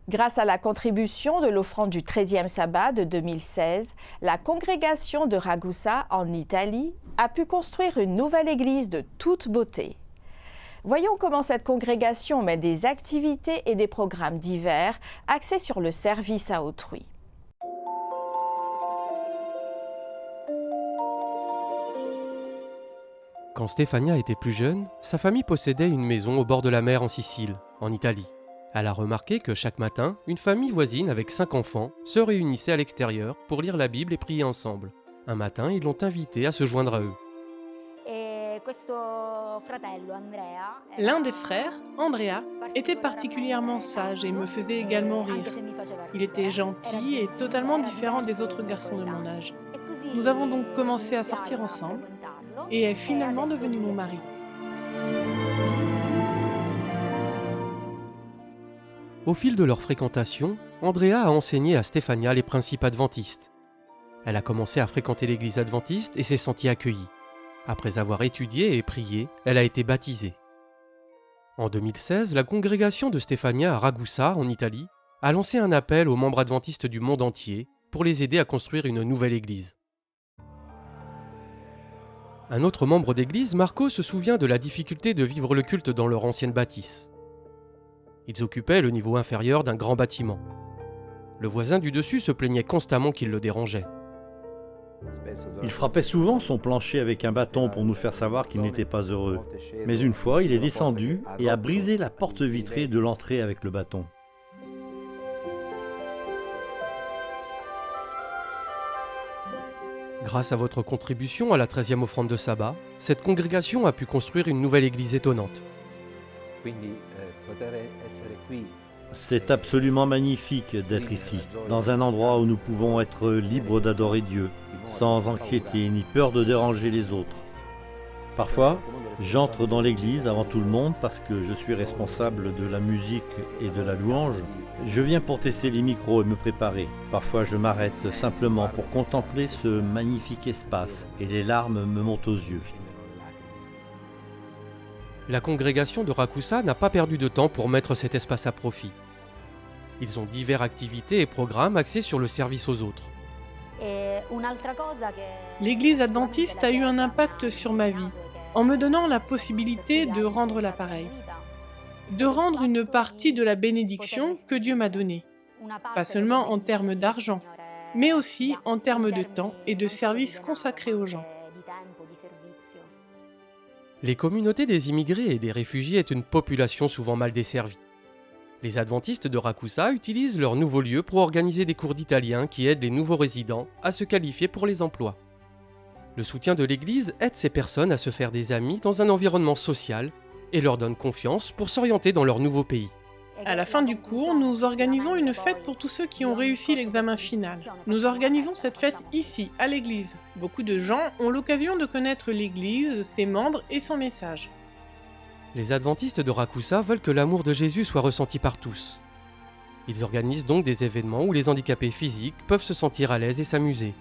Grâce à la contribution de l'offrande du 13e sabbat de 2016, la congrégation de Ragusa en Italie a pu construire une nouvelle église de toute beauté. Voyons comment cette congrégation met des activités et des programmes divers axés sur le service à autrui. Quand Stefania était plus jeune, sa famille possédait une maison au bord de la mer en Sicile, en Italie. Elle a remarqué que chaque matin, une famille voisine avec 5 enfants se réunissait à l'extérieur pour lire la Bible et prier ensemble. Un matin, ils l'ont invitée à se joindre à eux. L'un des frères, Andrea, était particulièrement sage et me faisait également rire. Il était gentil et totalement différent des autres garçons de mon âge. Nous avons donc commencé à sortir ensemble et est finalement devenu mon mari. Au fil de leur fréquentation, Andrea a enseigné à Stefania les principes adventistes. Elle a commencé à fréquenter l'église adventiste et s'est sentie accueillie. Après avoir étudié et prié, elle a été baptisée. En 2016, la congrégation de Stefania à Ragusa, en Italie, a lancé un appel aux membres adventistes du monde entier pour les aider à construire une nouvelle église. Un autre membre d'église, Marco, se souvient de la difficulté de vivre le culte dans leur ancienne bâtisse. Ils occupaient le niveau inférieur d'un grand bâtiment. Le voisin du dessus se plaignait constamment qu'il le dérangeait. Il frappait souvent son plancher avec un bâton pour nous faire savoir qu'il n'était pas heureux. Mais une fois, il est descendu et a brisé la porte vitrée de l'entrée avec le bâton. Grâce à votre contribution à la 13e offrande de sabbat, cette congrégation a pu construire une nouvelle église étonnante. C'est absolument magnifique d'être ici, dans un endroit où nous pouvons être libres d'adorer Dieu, sans anxiété ni peur de déranger les autres. Parfois, j'entre dans l'église avant tout le monde parce que je suis responsable de la musique et de la louange. Je viens pour tester les micros et me préparer. Parfois, je m'arrête simplement pour contempler ce magnifique espace et les larmes me montent aux yeux. La congrégation de Ragusa n'a pas perdu de temps pour mettre cet espace à profit. Ils ont diverses activités et programmes axés sur le service aux autres. L'église adventiste a eu un impact sur ma vie, en me donnant la possibilité de rendre l'appareil, de rendre une partie de la bénédiction que Dieu m'a donnée, pas seulement en termes d'argent, mais aussi en termes de temps et de services consacrés aux gens. Les communautés des immigrés et des réfugiés est une population souvent mal desservie. Les adventistes de Ragusa utilisent leur nouveau lieu pour organiser des cours d'italien qui aident les nouveaux résidents à se qualifier pour les emplois. Le soutien de l'Église aide ces personnes à se faire des amis dans un environnement social et leur donne confiance pour s'orienter dans leur nouveau pays. À la fin du cours, nous organisons une fête pour tous ceux qui ont réussi l'examen final. Nous organisons cette fête ici, à l'église. Beaucoup de gens ont l'occasion de connaître l'église, ses membres et son message. Les adventistes de Ragusa veulent que l'amour de Jésus soit ressenti par tous. Ils organisent donc des événements où les handicapés physiques peuvent se sentir à l'aise et s'amuser.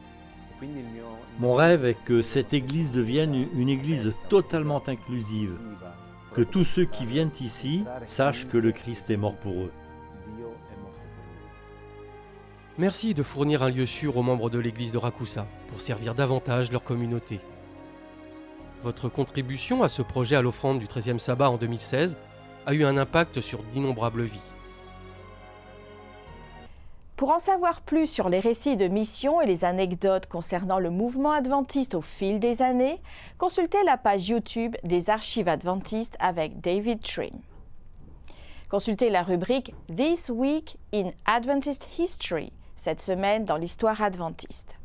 Mon rêve est que cette église devienne une église totalement inclusive. Que tous ceux qui viennent ici sachent que le Christ est mort pour eux. Merci de fournir un lieu sûr aux membres de l'église de Ragusa pour servir davantage leur communauté. Votre contribution à ce projet à l'offrande du 13e sabbat en 2016 a eu un impact sur d'innombrables vies. Pour en savoir plus sur les récits de mission et les anecdotes concernant le mouvement adventiste au fil des années, consultez la page YouTube des Archives adventistes avec David Trim. Consultez la rubrique This Week in Adventist History, cette semaine dans l'histoire adventiste.